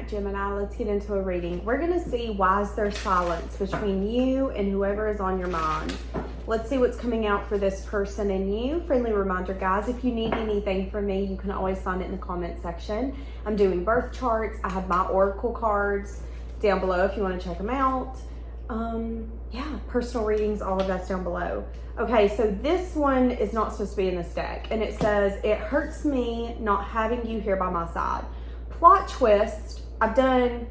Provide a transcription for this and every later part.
at, Gemini? Let's get into a reading. We're going to see why is there silence between you and whoever is on your mind. Let's see what's coming out for this person and you. Friendly reminder, guys, if you need anything from me, you can always find it in the comment section. I'm doing birth charts. I have my oracle cards down below if you want to check them out. Yeah, personal readings, all of that's down below. Okay, so this one is not supposed to be in this deck, and it says, it hurts me not having you here by my side. Plot twist, I've done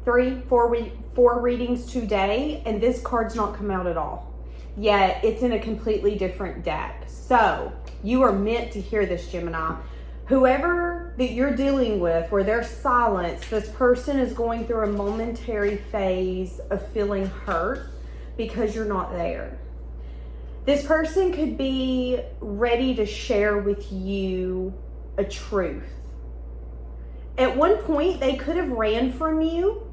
four readings today, and this card's not come out at all. Yet, it's in a completely different deck. So, you are meant to hear this, Gemini. Whoever that you're dealing with, where there's silence, this person is going through a momentary phase of feeling hurt because you're not there. This person could be ready to share with you a truth. At one point, they could have ran from you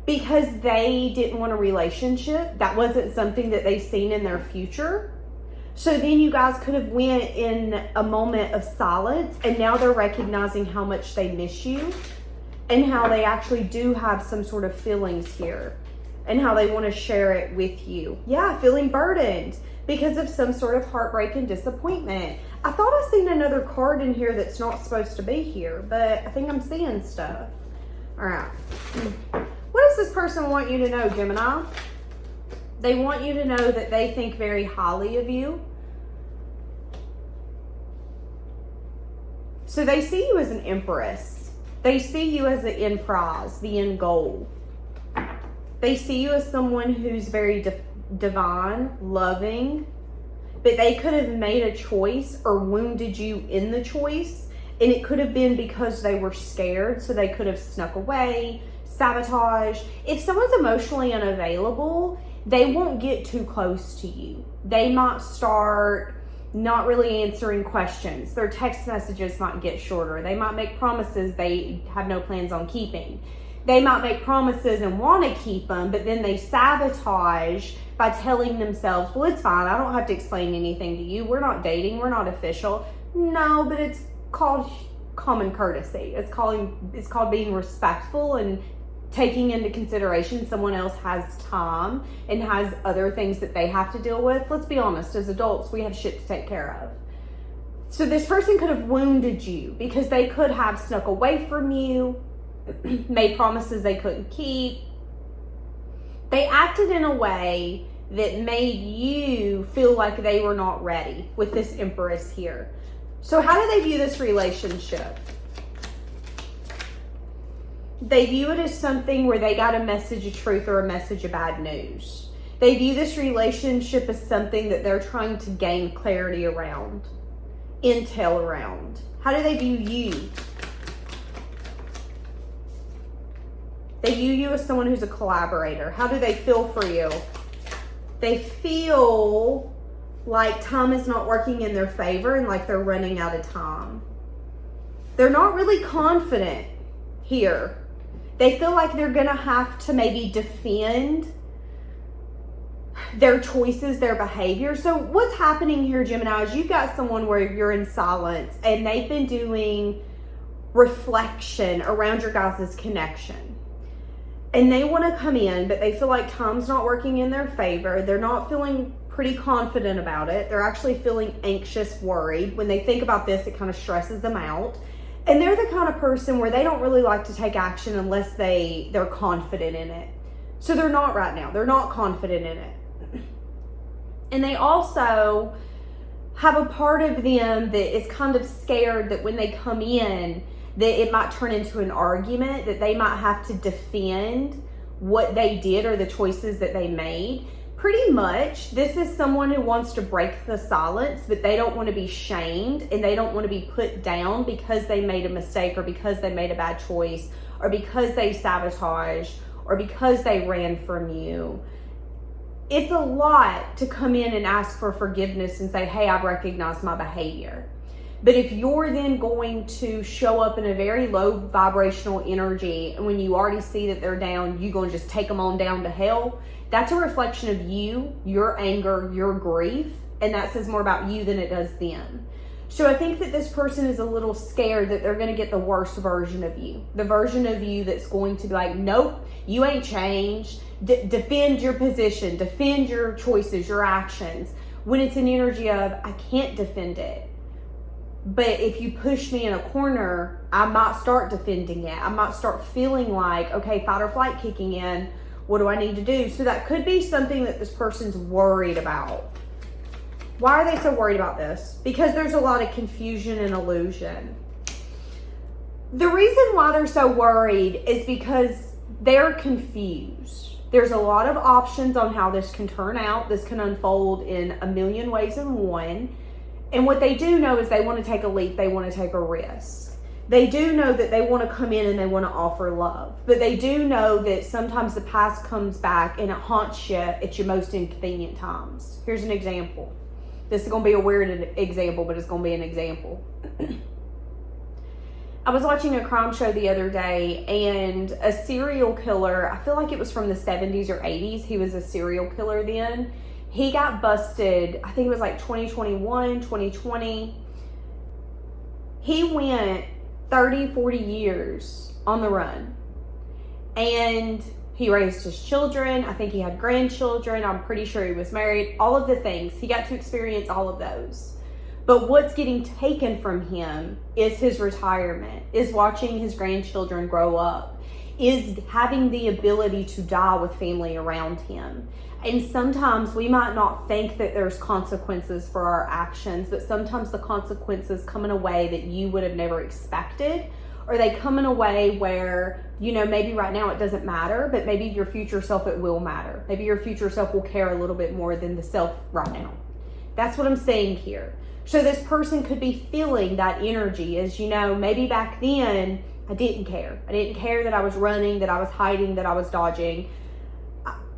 because they didn't want a relationship. That wasn't something that they seen in their future. So then you guys could have went in a moment of silence, and now they're recognizing how much they miss you and how they actually do have some sort of feelings here and how they want to share it with you. Yeah, feeling burdened because of some sort of heartbreak and disappointment. I thought I seen another card in here that's not supposed to be here, but I think I'm seeing stuff. All right. What does this person want you to know, Gemini? They want you to know that they think very highly of you. So they see you as an empress. They see you as the end prize, the end goal. They see you as someone who's very divine, loving, but they could have made a choice or wounded you in the choice, and it could have been because they were scared, so they could have snuck away, sabotage. If someone's emotionally unavailable, they won't get too close to you. They might start not really answering questions. Their text messages might get shorter. They might make promises they have no plans on keeping. They might make promises and want to keep them, but then they sabotage by telling themselves, well, it's fine. I don't have to explain anything to you. We're not dating. We're not official. No, but it's called common courtesy. It's called being respectful and taking into consideration someone else has time and has other things that they have to deal with. Let's be honest, as adults, we have shit to take care of. So this person could have wounded you because they could have snuck away from you, made promises they couldn't keep. They acted in a way that made you feel like they were not ready with this Empress here. So how do they view this relationship? They view it as something where they got a message of truth or a message of bad news. They view this relationship as something that they're trying to gain clarity around, intel around. How do they view you? They view you as someone who's a collaborator. How do they feel for you? They feel like time is not working in their favor and like they're running out of time. They're not really confident here. They feel like they're going to have to maybe defend their choices, their behavior. So what's happening here, Gemini, is you've got someone where you're in silence and they've been doing reflection around your guys' connection. And they want to come in, but they feel like time's not working in their favor. They're not feeling pretty confident about it. They're actually feeling anxious, worried. When they think about this, it kind of stresses them out. And they're the kind of person where they don't really like to take action unless they're confident in it. So they're not right now. They're not confident in it. And they also have a part of them that is kind of scared that when they come in, that it might turn into an argument, that they might have to defend what they did or the choices that they made. Pretty much, this is someone who wants to break the silence, but they don't want to be shamed and they don't want to be put down because they made a mistake or because they made a bad choice or because they sabotaged or because they ran from you. It's a lot to come in and ask for forgiveness and say, hey, I've recognized my behavior. But if you're then going to show up in a very low vibrational energy, and when you already see that they're down, you're going to just take them on down to hell, that's a reflection of you, your anger, your grief, and that says more about you than it does them. So I think that this person is a little scared that they're going to get the worst version of you. The version of you that's going to be like, nope, you ain't changed. Defend your position. Defend your choices, your actions. When it's an energy of, I can't defend it. But if you push me in a corner, I might start defending it. I might start feeling like, okay, fight or flight kicking in. What do I need to do? So that could be something that this person's worried about. Why are they so worried about this? Because there's a lot of confusion and illusion. The reason why they're so worried is because they're confused. There's a lot of options on how this can turn out. This can unfold in a million ways in one. And what they do know is they want to take a leap. They want to take a risk. They do know that they want to come in and they want to offer love. But they do know that sometimes the past comes back and it haunts you at your most inconvenient times. Here's an example. This is going to be a weird example, but it's going to be an example. I was watching a crime show the other day, and a serial killer, I feel like it was from the 70s or 80s. He was a serial killer then. He got busted, I think it was like 2021, 2020. He went 30, 40 years on the run. And he raised his children. I think he had grandchildren. I'm pretty sure he was married. All of the things. He got to experience all of those. But what's getting taken from him is his retirement, is watching his grandchildren grow up, is having the ability to die with family around him. And sometimes we might not think that there's consequences for our actions, but sometimes the consequences come in a way that you would have never expected. Or they come in a way where, you know, maybe right now it doesn't matter, but maybe your future self, it will matter. Maybe your future self will care a little bit more than the self right now. That's what I'm saying here. So this person could be feeling that energy as, you know, maybe back then I didn't care. I didn't care that I was running, that I was hiding, that I was dodging.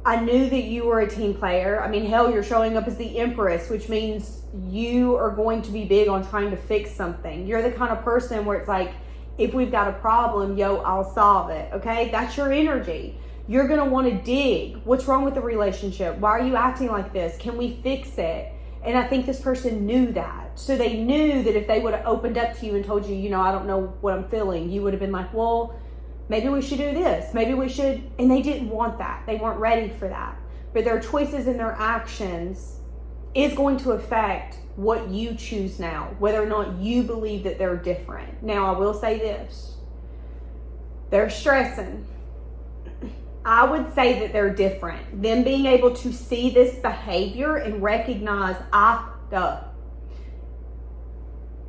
I knew that you were a team player. I mean, hell, you're showing up as the Empress, which means you are going to be big on trying to fix something. You're the kind of person where it's like, if we've got a problem, yo, I'll solve it, okay? That's your energy. You're going to want to dig. What's wrong with the relationship? Why are you acting like this? Can we fix it? And I think this person knew that. So they knew that if they would have opened up to you and told you, you know, I don't know what I'm feeling, you would have been like, well, maybe we should do this. Maybe we should. And they didn't want that. They weren't ready for that. But their choices and their actions is going to affect what you choose now, whether or not you believe that they're different. Now, I will say this. They're stressing. I would say that they're different. Them being able to see this behavior and recognize, I fucked up.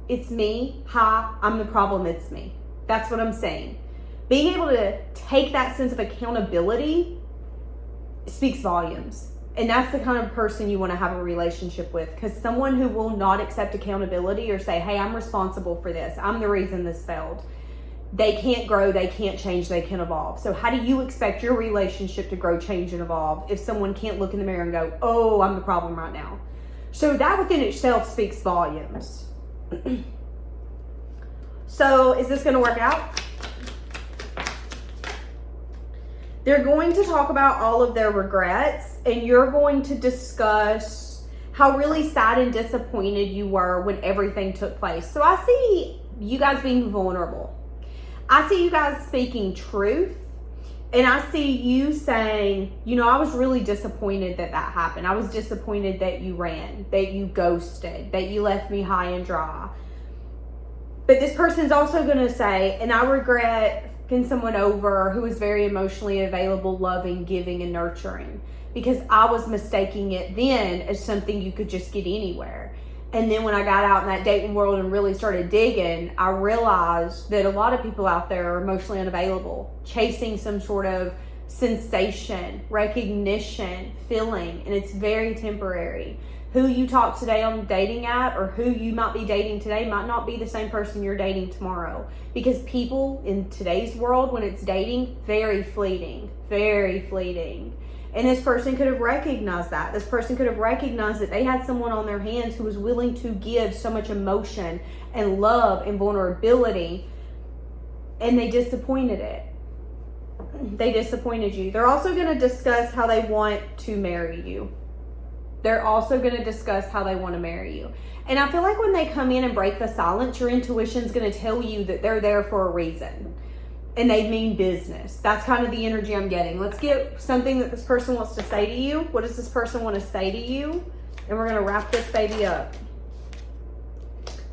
It's me. Hi, I'm the problem. It's me. That's what I'm saying. Being able to take that sense of accountability speaks volumes. And that's the kind of person you want to have a relationship with. Because someone who will not accept accountability or say, hey, I'm responsible for this. I'm the reason this failed. They can't grow, they can't change, they can't evolve. So how do you expect your relationship to grow, change, and evolve if someone can't look in the mirror and go, oh, I'm the problem right now? So that within itself speaks volumes. So is this going to work out? They're going to talk about all of their regrets, and you're going to discuss how really sad and disappointed you were when everything took place. So I see you guys being vulnerable. I see you guys speaking truth, and I see you saying, you know, I was really disappointed that that happened. I was disappointed that you ran, that you ghosted, that you left me high and dry. But this person's also going to say, and I regret fucking someone over who was very emotionally available, loving, giving, and nurturing, because I was mistaking it then as something you could just get anywhere. And then when I got out in that dating world and really started digging, I realized that a lot of people out there are emotionally unavailable, chasing some sort of sensation, recognition, feeling, and it's very temporary. Who you talk today on the dating app or who you might be dating today might not be the same person you're dating tomorrow. Because people in today's world, when it's dating, very fleeting, very fleeting. And this person could have recognized that. This person could have recognized that they had someone on their hands who was willing to give so much emotion and love and vulnerability, and they disappointed it. They disappointed you. They're also going to discuss how they want to marry you. They're also going to discuss how they want to marry you. And I feel like when they come in and break the silence, your intuition's going to tell you that they're there for a reason. And they mean business. That's kind of the energy I'm getting. Let's get something that this person wants to say to you. What does this person want to say to you? And we're going to wrap this baby up.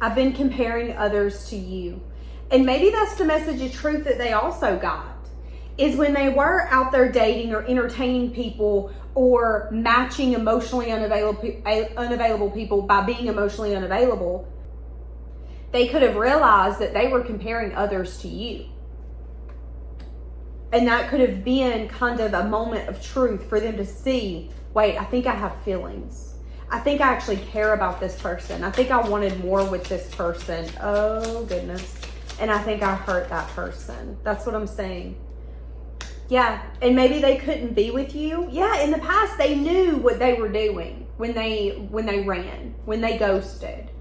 I've been comparing others to you. And maybe that's the message of truth that they also got. Is when they were out there dating or entertaining people or matching emotionally unavailable people by being emotionally unavailable, they could have realized that they were comparing others to you. And that could have been kind of a moment of truth for them to see, wait, I think I have feelings. I think I actually care about this person. I think I wanted more with this person. Oh, goodness. And I think I hurt that person. That's what I'm saying. Yeah, and maybe they couldn't be with you. Yeah, in the past, they knew what they were doing when they ran, when they ghosted.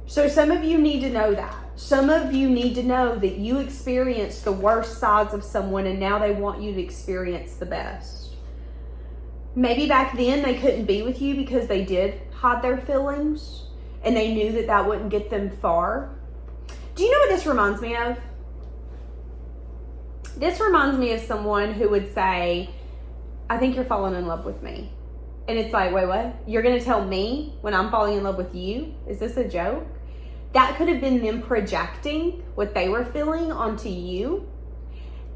So some of you need to know that. Some of you need to know that you experienced the worst sides of someone and now they want you to experience the best. Maybe back then they couldn't be with you because they did hide their feelings and they knew that that wouldn't get them far. Do you know what this reminds me of? This reminds me of someone who would say, I think you're falling in love with me. And it's like, wait, what? You're going to tell me when I'm falling in love with you? Is this a joke? That could have been them projecting what they were feeling onto you.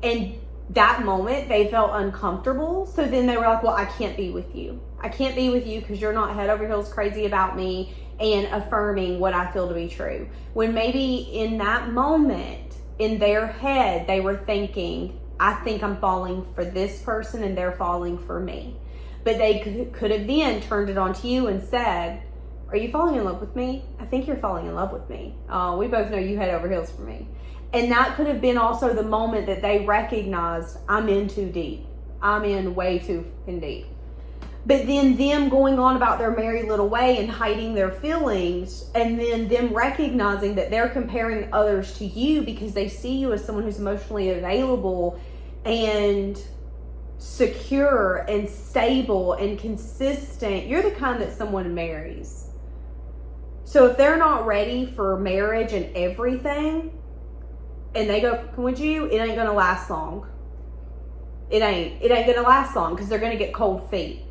And that moment, they felt uncomfortable. So then they were like, well, I can't be with you. I can't be with you because you're not head over heels crazy about me and affirming what I feel to be true. When maybe in that moment, in their head, they were thinking, I think I'm falling for this person and they're falling for me. But they could have then turned it onto you and said, are you falling in love with me? I think you're falling in love with me. We both know you head over heels for me. And that could have been also the moment that they recognized, I'm in too deep. I'm in way too deep. But then them going on about their merry little way and hiding their feelings, and then them recognizing that they're comparing others to you because they see you as someone who's emotionally available and secure and stable and consistent. You're the kind that someone marries. So if they're not ready for marriage and everything, and they go with you, it ain't gonna last long. It ain't gonna last long because they're gonna get cold feet.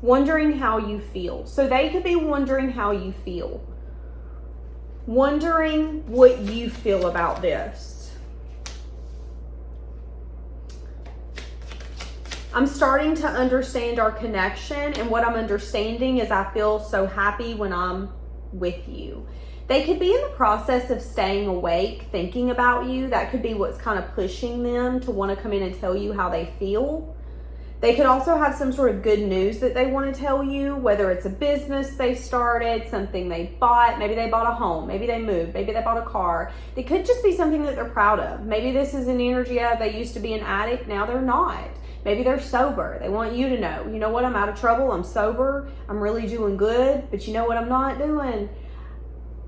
Wondering how you feel. So they could be wondering how you feel. Wondering what you feel about this. I'm starting to understand our connection, and what I'm understanding is I feel so happy when I'm with you. They could be in the process of staying awake, thinking about you. That could be what's kind of pushing them to want to come in and tell you how they feel. They could also have some sort of good news that they want to tell you, whether it's a business they started, something they bought. Maybe they bought a home. Maybe they moved. Maybe they bought a car. It could just be something that they're proud of. Maybe this is an energy of they used to be an addict. Now they're not. Maybe they're sober. They want you to know, you know what? I'm out of trouble. I'm sober. I'm really doing good. But you know what I'm not doing?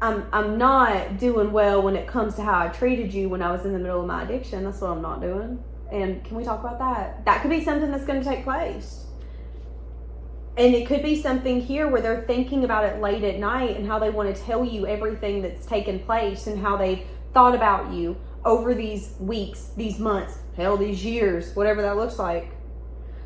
I'm not doing well when it comes to how I treated you when I was in the middle of my addiction. That's what I'm not doing. And can we talk about that? That could be something that's going to take place. And it could be something here where they're thinking about it late at night and how they want to tell you everything that's taken place and how they've thought about you over these weeks, these months, hell, these years, whatever that looks like.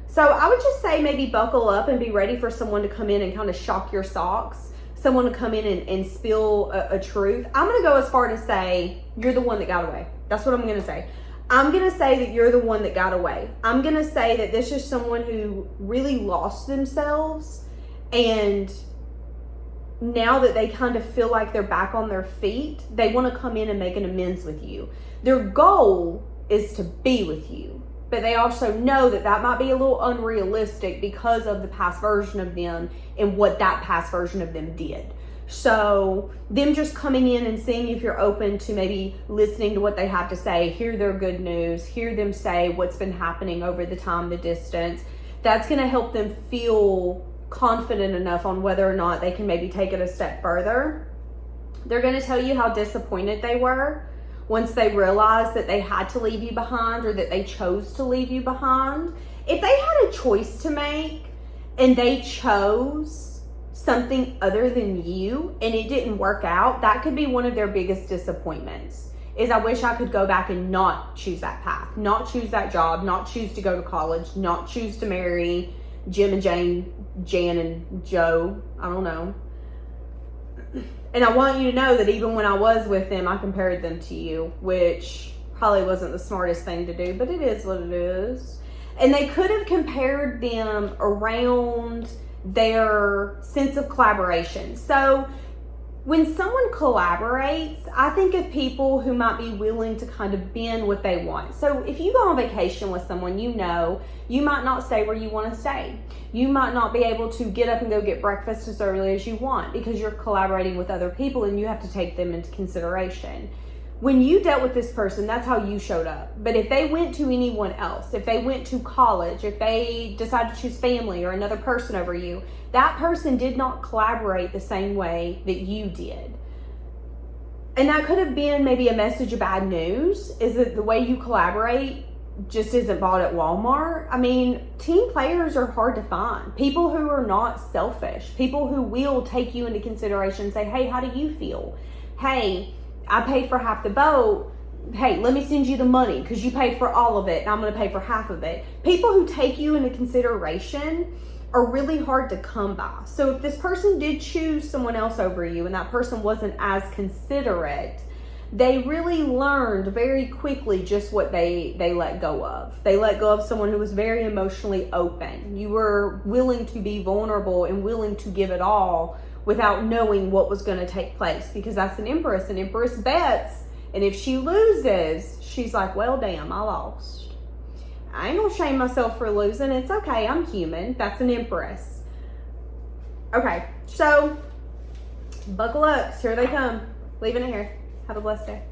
So I would just say maybe buckle up and be ready for someone to come in and kind of shock your socks. Someone to come in and spill a truth. I'm going to go as far to say you're the one that got away. That's what I'm going to say. I'm going to say that you're the one that got away. I'm going to say that this is someone who really lost themselves, and now that they kind of feel like they're back on their feet, they want to come in and make an amends with you. Their goal is to be with you, but they also know that that might be a little unrealistic because of the past version of them and what that past version of them did. So them just coming in and seeing if you're open to maybe listening to what they have to say, hear their good news, hear them say what's been happening over the time, the distance, that's going to help them feel confident enough on whether or not they can maybe take it a step further. They're going to tell you how disappointed they were once they realized that they had to leave you behind or that they chose to leave you behind. if they had a choice to make and they chose something other than you and it didn't work out, that could be one of their biggest disappointments. Is I wish I could go back and not choose that path, not choose that job, not choose to go to college, not choose to marry Jim and Jane, Jan and Joe. I don't know. And I want you to know that even when I was with them, I compared them to you, which probably wasn't the smartest thing to do, but it is what it is. And they could have compared them around their sense of collaboration. So when someone collaborates, I think of people who might be willing to kind of bend what they want. So if you go on vacation with someone, you know, you might not stay where you want to stay. You might not be able to get up and go get breakfast as early as you want because you're collaborating with other people and you have to take them into consideration. When you dealt with this person, that's how you showed up. But if they went to anyone else, if they went to college, if they decided to choose family or another person over you, that person did not collaborate the same way that you did. And that could have been maybe a message of bad news, is that the way you collaborate just isn't bought at Walmart. I mean, team players are hard to find. People who are not selfish, people who will take you into consideration and say, hey, how do you feel? Hey, I paid for half the boat. Hey, let me send you the money because you paid for all of it and I'm going to pay for half of it. People who take you into consideration are really hard to come by. So if this person did choose someone else over you and that person wasn't as considerate, they really learned very quickly just what they let go of. They let go of someone who was very emotionally open. You were willing to be vulnerable and willing to give it all without knowing what was going to take place, because that's an empress. An empress bets, and if she loses, she's like, well, damn, I lost. I ain't gonna shame myself for losing. It's okay, I'm human. That's an empress. Okay, so buckle up, here they come. Leaving it here. Have a blessed day.